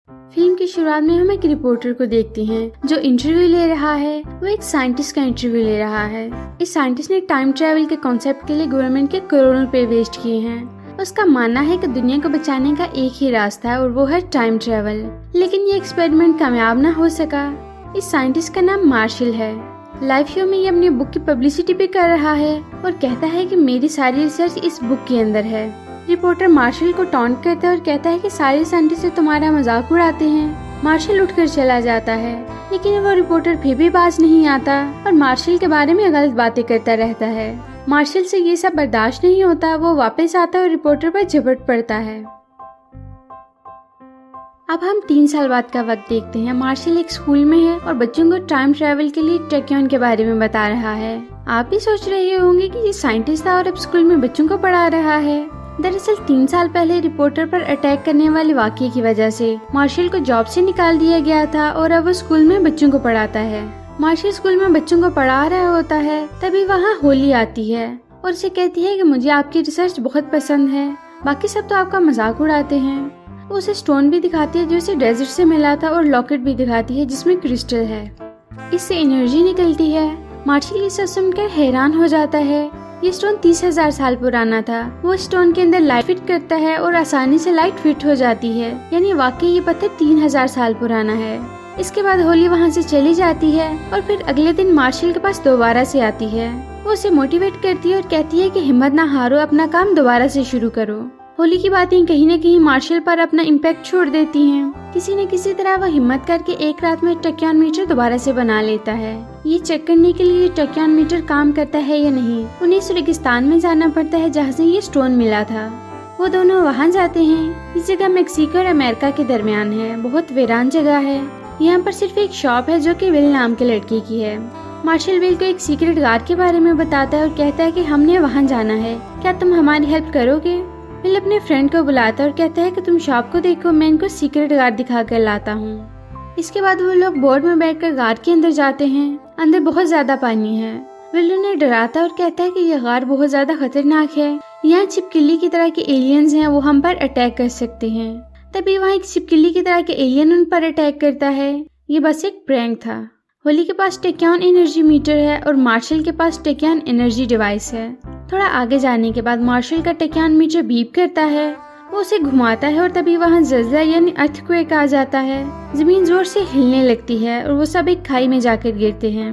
Film की शुरुआत में हम एक रिपोर्टर को देखते हैं जो इंटरव्यू ले रहा है। वो एक साइंटिस्ट का इंटरव्यू ले रहा है। इस साइंटिस्ट ने टाइम ट्रेवल के कॉन्सेप्ट के लिए गवर्नमेंट के करोड़ों रुपए वेस्ट किए हैं। उसका मानना है कि दुनिया को बचाने का एक ही रास्ता है और वो है टाइम ट्रेवल। लेकिन ये एक्सपेरिमेंट कामयाब न हो सका। इस साइंटिस्ट का नाम मार्शल है। लाइव शो में ये अपनी बुक की पब्लिसिटी भी कर रहा है और कहता है कि मेरी सारी रिसर्च इस बुक के अंदर है। रिपोर्टर मार्शल को टॉन्ट करता है और कहता है कि सारे साइंटिस्ट तुम्हारा मजाक उड़ाते हैं। मार्शल उठकर चला जाता है, लेकिन वो रिपोर्टर फिर भी बाज नहीं आता और मार्शल के बारे में गलत बातें करता रहता है। मार्शल से ये सब बर्दाश्त नहीं होता। वो वापस आता है और रिपोर्टर पर झपट पड़ता है। अब हम 3 साल बाद का वक्त देखते हैं। मार्शल एक स्कूल में है और बच्चों को टाइम ट्रेवल के लिए टैक्योन के बारे में बता रहा है। आप भी सोच रहे होंगे कि ये साइंटिस्ट था और अब स्कूल में बच्चों को पढ़ा रहा है। दरअसल 3 साल पहले रिपोर्टर पर अटैक करने वाले वाकये की वजह से मार्शल को जॉब से निकाल दिया गया था और अब वो स्कूल में बच्चों को पढ़ाता है। मार्शल स्कूल में बच्चों को पढ़ा रहा होता है, तभी वहाँ होली आती है और उसे कहती है कि मुझे आपकी रिसर्च बहुत पसंद है, बाकी सब तो आपका मजाक उड़ाते हैं। वो उसे स्टोन भी दिखाती है जो उसे डेजर्ट से मिला था और लॉकेट भी दिखाती है जिसमें क्रिस्टल है। इससे एनर्जी निकलती है। मार्शल ये सब सुनकर हैरान हो जाता है। ये स्टोन 30,000 साल पुराना था। वो स्टोन के अंदर लाइट फिट करता है और आसानी से लाइट फिट हो जाती है, यानी वाकई ये पत्थर 3000 साल पुराना है। इसके बाद होली वहाँ से चली जाती है और फिर अगले दिन मार्शल के पास दोबारा से आती है। वो उसे मोटिवेट करती है और कहती है कि हिम्मत ना हारो, अपना काम दोबारा से शुरू करो। होली की बातें कहीं न कहीं मार्शल पर अपना इम्पैक्ट छोड़ देती हैं। किसी न किसी तरह वह हिम्मत करके एक रात में टैक्योन मीटर दोबारा से बना लेता है। ये चेक करने के लिए टैक्योन मीटर काम करता है या नहीं, उन्हें उस रेगिस्तान में जाना पड़ता है जहाँ से ये स्टोन मिला था। वो दोनों वहाँ जाते हैं। इस जगह मेक्सिको और अमेरिका के दरमियान है। बहुत वीरान जगह है। यहाँ पर सिर्फ एक शॉप है जो कि विल नाम के लड़के की है। मार्शल विल को एक सीक्रेट गार्ड के बारे में बताता है और कहता है कि हमने वहाँ जाना है, क्या तुम हमारी हेल्प करोगे। विल अपने फ्रेंड को बुलाता है और कहता है कि तुम शॉप को देखो, मैं इनको सीक्रेट गार्ड दिखा कर लाता हूँ। इसके बाद वो लोग बोट में बैठकर गार्ड के अंदर जाते हैं। अंदर बहुत ज्यादा पानी है। विल उन्हें डराता है और कहता है कि यह गार्ड बहुत ज्यादा खतरनाक है। यहाँ छिपकली की तरह के एलियंस हैं, वो हम पर अटैक कर सकते हैं। तभी वहाँ एक छिपकली की तरह के एलियन उन पर अटैक करता है। ये बस एक प्रैंक था। होली के पास टैक्योन एनर्जी मीटर है और मार्शल के पास टैक्योन एनर्जी डिवाइस है। थोड़ा आगे जाने के बाद मार्शल का टैक्योन मीटर बीप करता है। वो उसे घुमाता है और तभी वहाँ ज़लज़ला यानी अर्थक्वेक आ जाता है। जमीन जोर से हिलने लगती है और वो सब एक खाई में जाकर गिरते हैं।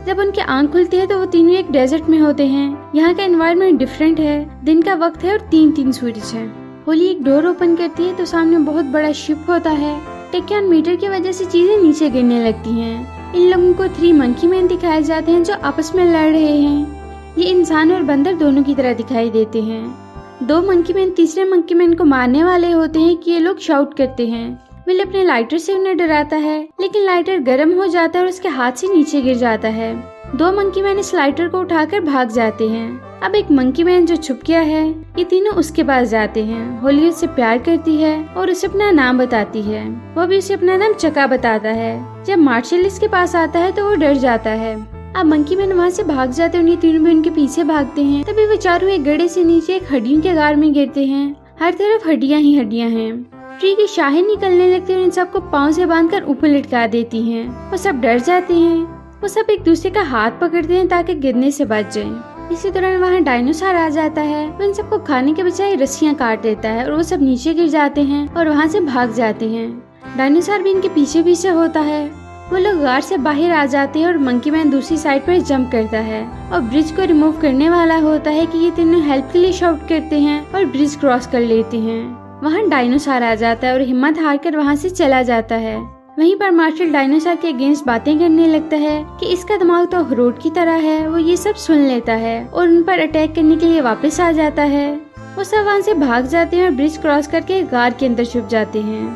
जब उनकी आंख खुलती है तो वो तीनों एक डेजर्ट में होते हैं। यहाँ का एनवायरनमेंट डिफरेंट है। दिन का वक्त है और 3 सूरज है। होली एक डोर ओपन करती है तो सामने बहुत बड़ा शिप होता है। टैक्योन मीटर की वजह से चीजें नीचे गिरने लगती हैं। इन लोगों को 3 मंकी मैन दिखाए जाते हैं जो आपस में लड़ रहे हैं। ये इंसान और बंदर दोनों की तरह दिखाई देते हैं। 2 मंकी मैन तीसरे मंकी मैन को मारने वाले होते हैं कि ये लोग शाउट करते हैं। विल अपने लाइटर से उन्हें डराता है, लेकिन लाइटर गर्म हो जाता है और उसके हाथ से नीचे गिर जाता है। 2 मंकी मैन इस लाइटर को उठाकर भाग जाते हैं। अब एक मंकी मैन जो छुप गया है, ये तीनों उसके पास जाते हैं। होली उससे प्यार करती है और उसे अपना नाम बताती है। वो भी उसे अपना नाम चका बताता है। जब मार्शल इसके पास आता है तो वो डर जाता है। अब मंकी मैन वहाँ से भाग जाते हैं। ये तीनों भी उनके पीछे भागते हैं। तभी वो चारों एक गड्ढे से नीचे एक हड्डियों के गार में गिरते हैं। हर तरफ हड्डियाँ ही हड्डियाँ हैं। ट्री की शाखें निकलने लगती है और इन सबको पाँव से बांधकर ऊपर लटका देती हैं। वो सब डर जाते हैं। वो सब एक दूसरे का हाथ पकड़ते हैं ताकि गिरने से बच जाएं। इसी दौरान वहाँ डायनासोर आ जाता है। वो इन सबको खाने के बजाय रस्सियाँ काट देता है और वो सब नीचे गिर जाते हैं और वहाँ से भाग जाते हैं। डायनासोर भी इनके पीछे पीछे होता है। वो लोग गार से बाहर आ जाते हैं और मंकी मैन दूसरी साइड पर जंप करता है और ब्रिज को रिमूव करने वाला होता है कि ये तीनों हेल्प के लिए शाउट करते हैं और ब्रिज क्रॉस कर लेते हैं। वहाँ डायनासोर आ जाता है और हिम्मत हार कर वहाँ से चला जाता है। वहीं पर मार्शल डायनासोर के अगेंस्ट बातें करने लगता है कि इसका दिमाग तो अखरोट की तरह है। वो ये सब सुन लेता है और उन पर अटैक करने के लिए वापस आ जाता है। वो सब वहाँ से भाग जाते हैं और ब्रिज क्रॉस करके गार के अंदर छुप जाते हैं।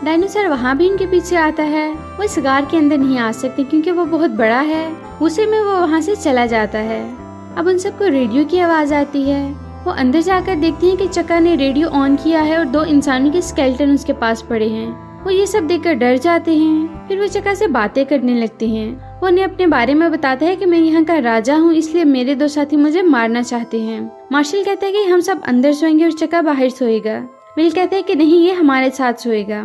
डायनासोर वहाँ भी इनके पीछे आता है। वो इस गार के अंदर नहीं आ सकते क्योंकि वो बहुत बड़ा है। गुस्से में वो वहाँ से चला जाता है। अब उन सबको रेडियो की आवाज आती है। वो अंदर जाकर देखते हैं कि चका ने रेडियो ऑन किया है और 2 इंसानों के स्केलेटन उसके पास पड़े हैं। वो ये सब देखकर डर जाते हैं। फिर वो चका से बातें करने लगते हैं। वो उन्हें अपने बारे में बताता है कि मैं यहाँ का राजा हूँ, इसलिए मेरे 2 साथी मुझे मारना चाहते हैं। मार्शल कहता है कि हम सब अंदर सोएंगे और चका बाहर सोएगा। विल कहता है कि नहीं, ये हमारे साथ सोएगा।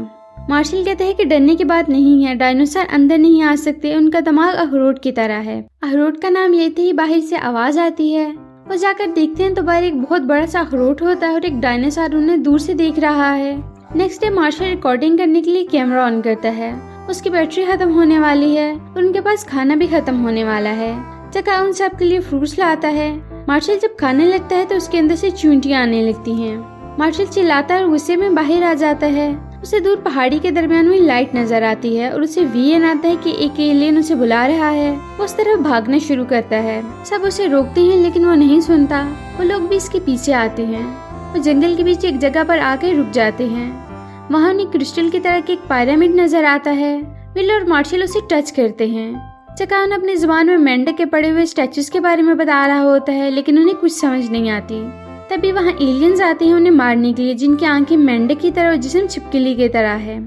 मार्शल कहता है कि डरने की बात नहीं है, डायनासोर अंदर नहीं आ सकते, उनका दिमाग अखरोट की तरह है। अखरोट का नाम लेते ही बाहर से आवाज आती है। वो जाकर देखते हैं तो बाहर एक बहुत बड़ा सा अखरोट होता है और एक डायनासोर उन्हें दूर से देख रहा है। नेक्स्ट डे मार्शल रिकॉर्डिंग करने के लिए कैमरा ऑन करता है। उसकी बैटरी खत्म होने वाली है और उनके पास खाना भी खत्म होने वाला है। चका उन सब के लिए फ्रूट्स लाता है। मार्शल जब खाने लगता है तो उसके अंदर से चींटियां आने लगती हैं। मार्शल चिल्लाता है और गुस्से में बाहर आ जाता है। उसे दूर पहाड़ी के दरमियान में लाइट नजर आती है और उसे वीएन आता है कि एक एलियन उसे बुला रहा है। वो उस तरफ भागना शुरू करता है। सब उसे रोकते हैं लेकिन वो नहीं सुनता। वो लोग भी इसके पीछे आते हैं। वो जंगल के बीच एक जगह पर आकर रुक जाते हैं। वहाँ उन्हें क्रिस्टल की तरह एक पिरामिड नजर आता है। विल और मार्शल उसे टच करते हैं। चकान अपनी जुबान में मेंढक के पड़े हुए स्टैचूज के बारे में बता रहा होता है लेकिन उन्हें कुछ समझ नहीं आती। तभी वहाँ एलियंस आते हैं उन्हें मारने के लिए, जिनकी आंखें मेंढक की तरह और जिस्म छिपकली की तरह है।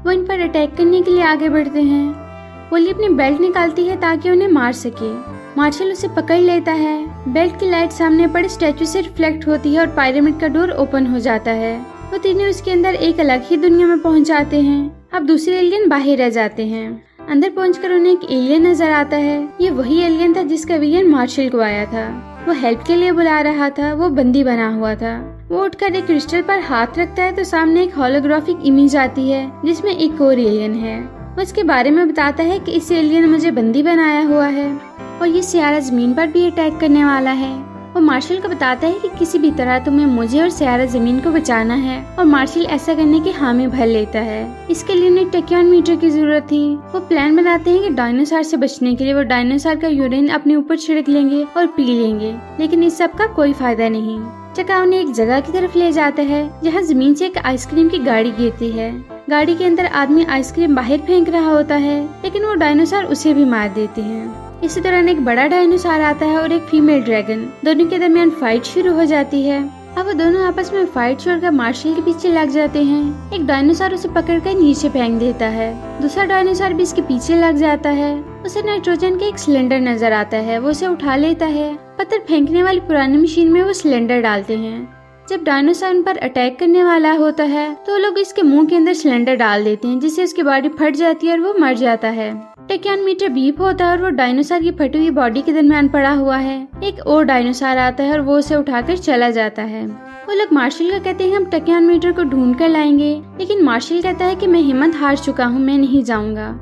वो इन पर अटैक करने के लिए आगे बढ़ते हैं। होली अपनी बेल्ट निकालती है ताकि उन्हें मार सके। मार्शल उसे पकड़ लेता है। बेल्ट की लाइट सामने पड़े स्टैचू से रिफ्लेक्ट होती है और पिरामिड का डोर ओपन हो जाता है। वो तीनों उसके अंदर एक अलग ही दुनिया में पहुंच जाते हैं। अब दूसरे एलियन बाहर रह जाते हैं। अंदर पहुंचकर उन्हें एक एलियन नजर आता है। ये वही एलियन था जिसका विजन मार्शल को आया था। वो हेल्प के लिए बुला रहा था। वो बंदी बना हुआ था। वो उठकर एक क्रिस्टल पर हाथ रखता है तो सामने एक होलोग्राफिक इमेज आती है जिसमें एक और एलियन है। वो इसके बारे में बताता है कि इस एलियन ने मुझे बंदी बनाया हुआ है और ये सियारा जमीन पर भी अटैक करने वाला है। वो मार्शल को बताता है कि किसी भी तरह तुम्हें मुझे और सियारा जमीन को बचाना है और मार्शल ऐसा करने की हामी भर लेता है। इसके लिए उन्हें टैक्योन मीटर की जरूरत थी। वो प्लान बनाते हैं कि डायनासोर से बचने के लिए वो डायनासोर का यूरिन अपने ऊपर छिड़क लेंगे और पी लेंगे, लेकिन इस सब का कोई फायदा नहीं। चका उन्हें एक जगह की तरफ ले जाता है जहाँ जमीन से एक आइसक्रीम की गाड़ी गिरती है। गाड़ी के अंदर आदमी आइसक्रीम बाहर फेंक रहा होता है लेकिन वो डायनासोर उसे भी मार देते हैं। इसी दौरान एक बड़ा डायनासोर आता है और एक फीमेल ड्रैगन। दोनों के दरमियान फाइट शुरू हो जाती है। अब वो दोनों आपस में फाइट छोड़कर मार्शल के पीछे लग जाते हैं। एक डायनासोर उसे पकड़कर नीचे फेंक देता है। दूसरा डायनासोर भी इसके पीछे लग जाता है। उसे नाइट्रोजन का एक सिलेंडर नजर आता है। वो उसे उठा लेता है। पत्थर फेंकने वाली पुरानी मशीन में वो सिलेंडर डालते हैं। जब डायनासोर उन पर अटैक करने वाला होता है तो लोग इसके मुंह के अंदर सिलेंडर डाल देते हैं जिससे उसकी बॉडी फट जाती है और वो मर जाता है। टैक्योन मीटर बीप होता है और वो डायनासोर की फटी हुई बॉडी के दरमियान पड़ा हुआ है। एक और डायनासोर आता है और वो उसे उठाकर चला जाता है। वो लोग मार्शल को कहते हैं हम टैक्योन मीटर को ढूंढ कर लाएंगे, लेकिन मार्शल कहता है कि मैं हिम्मत हार चुका हूँ, मैं नहीं जाऊंगा।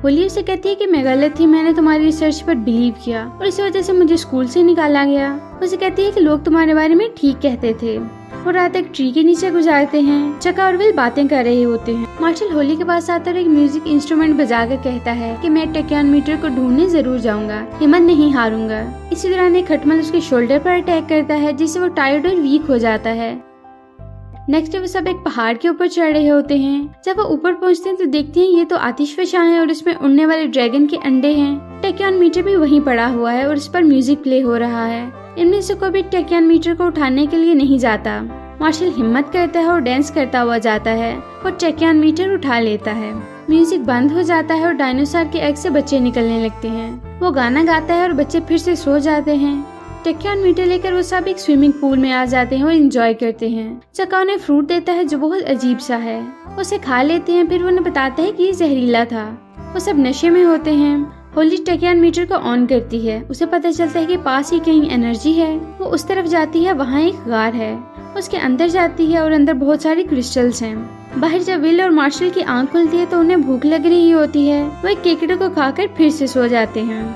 होली उसे कहती है कि मैं गलत थी, मैंने तुम्हारी रिसर्च पर बिलीव किया और इस वजह से मुझे स्कूल से निकाला गया। उसे कहती है कि लोग तुम्हारे बारे में ठीक कहते थे। और रात एक ट्री के नीचे गुजारते हैं। चका और विल बातें कर रहे होते हैं। मार्शल होली के पास आकर एक म्यूजिक इंस्ट्रूमेंट बजाकर कहता है कि मैं टैक्योन मीटर को ढूंढने जरूर जाऊंगा, हिम्मत नहीं हारूंगा। इसी दौरान एक खटमल उसके शोल्डर पर अटैक करता है जिससे वो टायर्ड और वीक हो जाता है। नेक्स्ट वो सब एक पहाड़ के ऊपर चढ़ रहे होते हैं। जब वो ऊपर पहुंचते हैं तो देखते हैं ये तो आतिशफशा है और इसमें उड़ने वाले ड्रैगन के अंडे हैं। टैक्योन मीटर भी वहीं पड़ा हुआ है और इस पर म्यूजिक प्ले हो रहा है। इनमें से कोई भी टैक्योन मीटर को उठाने के लिए नहीं जाता। मार्शल हिम्मत करता है और डांस करता हुआ जाता है और टैक्योन मीटर उठा लेता है। म्यूजिक बंद हो जाता है और डायनासोर के एग से बच्चे निकलने लगते हैं। वो गाना गाता है और बच्चे फिर से सो जाते हैं। टैक्योन मीटर लेकर वो सब एक स्विमिंग पूल में आ जाते हैं और एंजॉय करते हैं। चका उन्हें फ्रूट देता है जो बहुत अजीब सा है। उसे खा लेते हैं, फिर वो उन्हें बताता है कि ये जहरीला था। वो सब नशे में होते हैं। होली टैक्योन मीटर को ऑन करती है। उसे पता चलता है कि पास ही कहीं एनर्जी है। वो उस तरफ जाती है, वहाँ एक गार है। उसके अंदर जाती है और अंदर बहुत सारी क्रिस्टल्स हैं। बाहर जब विल और मार्शल की आंख खुलती है तो उन्हें भूख लग रही होती है। वो एक केकड़े को खाकर फिर से सो जाते हैं।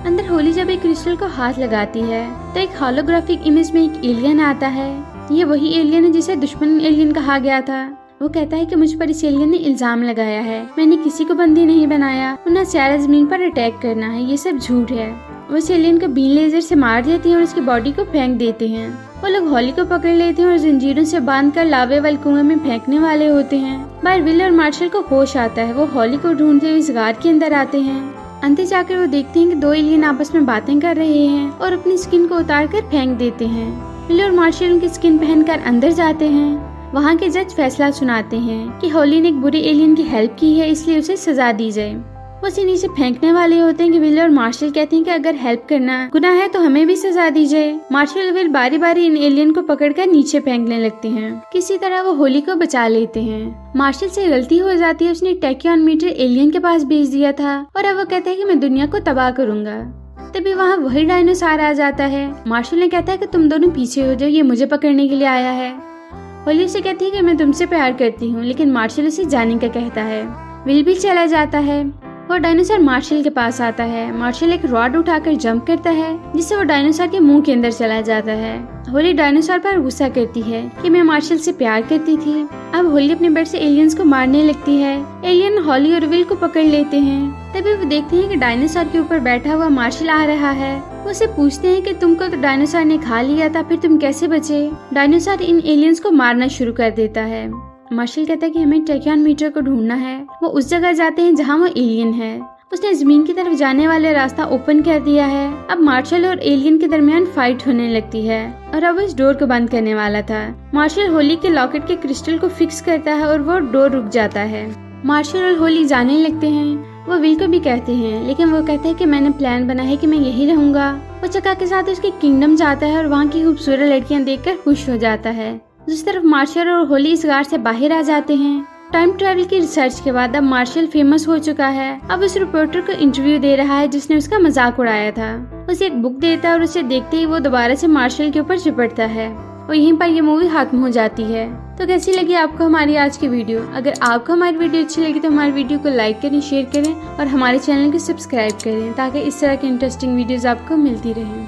अंदर होली जब एक क्रिस्टल को हाथ लगाती है तो एक होलोग्राफिक इमेज में एक एलियन आता है। ये वही एलियन है जिसे दुश्मन एलियन कहा गया था। वो कहता है कि मुझ पर इस एलियन ने इल्जाम लगाया है, मैंने किसी को बंदी नहीं बनाया, उन्हें सियारा जमीन पर अटैक करना है, ये सब झूठ है। वो इस एलियन को बीन लेजर से मार देती है और उसकी बॉडी को फेंक देते हैं। वो लोग होली को पकड़ लेते हैं और जंजीरों से बांधकर लावे वाले कुएं में फेंकने वाले होते हैं। बाहर विल और मार्शल को होश आता है। वो होली को ढूंढते हुए इस गार के अंदर आते हैं। अंदर जाकर वो देखते हैं कि दो एलियन आपस में बातें कर रहे हैं और अपनी स्किन को उतार कर फेंक देते हैं। विल और मार्शल उनकी स्किन पहनकर अंदर जाते हैं। वहाँ के जज फैसला सुनाते हैं कि होली ने एक बुरे एलियन की हेल्प की है, इसलिए उसे सजा दी जाए। वो उसे नीचे फेंकने वाले होते हैं कि विल और मार्शल कहते हैं कि अगर हेल्प करना गुनाह है तो हमें भी सजा दी जाए। मार्शल और विल बारी बारी इन एलियन को पकड़कर नीचे फेंकने लगते हैं। किसी तरह वो होली को बचा लेते हैं। मार्शल से गलती हो जाती है, उसने टैक्योन मीटर एलियन के पास भेज दिया था और अब वो कहता है कि मैं दुनिया को तबाह करूंगा। तभी वहाँ वही डायनासोर आ जाता है। मार्शल ने कहता है कि तुम दोनों पीछे हो जाओ, ये मुझे पकड़ने के लिए आया है। होली उसे कहती है कि मैं तुमसे प्यार करती हूँ, लेकिन मार्शल उसे जाने का कहता है। विल भी चला जाता है। वो डायनासोर मार्शल के पास आता है। मार्शल एक रॉड उठाकर जंप करता है जिससे वो डायनासोर के मुंह के अंदर चला जाता है। होली डायनासोर पर गुस्सा करती है कि मैं मार्शल से प्यार करती थी। अब होली अपने बेट से एलियंस को मारने लगती है। एलियन हॉली और विल को पकड़ लेते हैं। तभी वो देखते हैं कि डायनासोर के ऊपर बैठा हुआ मार्शल आ रहा है। वो उसे पूछते हैं कि तुमको तो डायनासोर ने खा लिया था, फिर तुम कैसे बचे। डायनासोर इन एलियंस को मारना शुरू कर देता है। मार्शल कहता है कि हमें टैक्योन मीटर को ढूंढना है। वो उस जगह जाते हैं जहाँ वो एलियन है। उसने जमीन की तरफ जाने वाले रास्ता ओपन कर दिया है। अब मार्शल और एलियन के दरमियान फाइट होने लगती है और अब इस डोर को बंद करने वाला था। मार्शल होली के लॉकेट के क्रिस्टल को फिक्स करता है और वो डोर रुक जाता है। मार्शल और होली जाने लगते हैं। वो विल को भी कहते हैं, लेकिन वो कहता है कि मैंने प्लान बना है कि मैं यही रहूंगा। वो चका के साथ उसके किंगडम जाता है और वहाँ की खूबसूरत लड़कियां देखकर खुश हो जाता है। दूसरी तरफ मार्शल और होली इस गार से बाहर आ जाते हैं। टाइम ट्रैवल की रिसर्च के बाद अब मार्शल फेमस हो चुका है। अब उस रिपोर्टर को इंटरव्यू दे रहा है जिसने उसका मजाक उड़ाया था। उसे एक बुक देता है और उसे देखते ही वो दोबारा से मार्शल के ऊपर चिपटता है और यहीं पर ये मूवी खत्म हो जाती है। तो कैसी लगी आपको हमारी आज की वीडियो? अगर आपको हमारी वीडियो अच्छी लगी तो हमारी वीडियो को लाइक करें, शेयर करें और हमारे चैनल को सब्सक्राइब करें ताकि इस तरह की इंटरेस्टिंग वीडियोस आपको मिलती रहें।